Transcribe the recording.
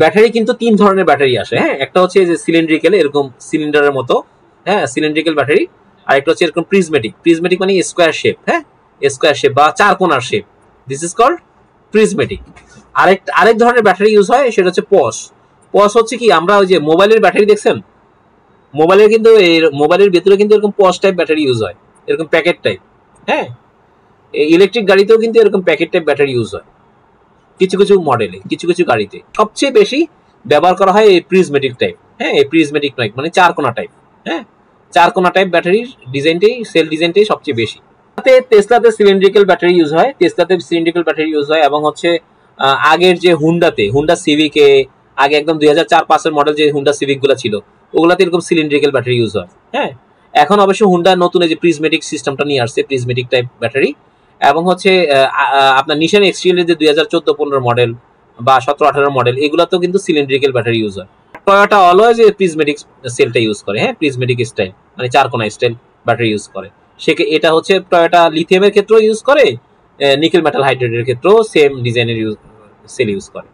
Battery কিন্তু তিন ধরনের ব্যাটারি আসে, হ্যাঁ, একটা হচ্ছে যে সিলিন্ড্রিক্যাল, এরকম সিলিন্ডারের মতো, হ্যাঁ, সিলিন্ড্রিক্যাল ব্যাটারি। আর একটা হচ্ছে এরকম প্রিজমেটিক, প্রিজমেটিক মানে স্কোয়ার শেপ, হ্যাঁ, স্কোয়ার শেপ বা চার কোণার shape, this is called prismatic. আরেক ধরনের ব্যাটারি ইউজ হয়, সেটা হচ্ছে পস। পস হচ্ছে কি, আমরা ওই যে মোবাইলের ব্যাটারি দেখছেন, মোবাইলের কিন্তু মোবাইলের ভেতরে কিন্তু এরকম পস টাইপ ব্যাটারি ইউজ হয়, এরকম প্যাকেট টাইপ, হ্যাঁ। ইলেকট্রিক গাড়িতেও কিন্তু এরকম প্যাকেট টাইপ ব্যাটারি ইউজ হয় কিছু কিছু মডেলে, কিছু কিছু গাড়িতে। সবচেয়ে বেশি ব্যবহার করা হয় এই প্রিজমেটিক টাইপ, হ্যাঁ, এই প্রিজমেটিক টাইপ মানে চার কোণা টাইপ, হ্যাঁ, চার কোণা টাইপ ব্যাটারির ডিজাইনটাই, সেল ডিজাইনটাই সবচেয়ে বেশি। টেসলাতে সিলিন্ড্রিক্যাল ব্যাটারি ইউজ হয়, টেসলাতে সিলিন্ড্রিক্যাল ব্যাটারি ইউজ হয়। এবং হচ্ছে আগের যে হুন্ডা সিভিকে, আগে একদম 2004-05 মডেল যে হুন্ডা সিভিক গুলো ছিল, ওগুলাতে এরকম সিলিন্ড্রিক্যাল ব্যাটারি ইউজ হয়, হ্যাঁ। এখন অবশ্য হুন্ডা নতুন এই যে প্রিজমেটিক সিস্টেমটা নিয়ে আসছে, প্রিজমেটিক টাইপ ব্যাটারি। এবং হচ্ছে আপনার নিশান এক্সটিএল এর যে 2014-15 মডেল বা 17-18 মডেল, এগুলাতেও কিন্তু সিলিন্ড্রিক্যাল ব্যাটারি ইউজ হয়। টয়োটা অলওয়েজ প্রিজমেটিক সেলটা ইউজ করে, হ্যাঁ, প্রিজমেটিক স্টাইল মানে চার কোণা স্টাইল ব্যাটারি ইউজ করে। এটা হচ্ছে টয়োটা লিথিয়ামের ক্ষেত্রেও ইউজ করে, নিকেল মেটাল হাইড্রেটের ক্ষেত্রেও সেম ডিজাইনের সেল ইউজ করে।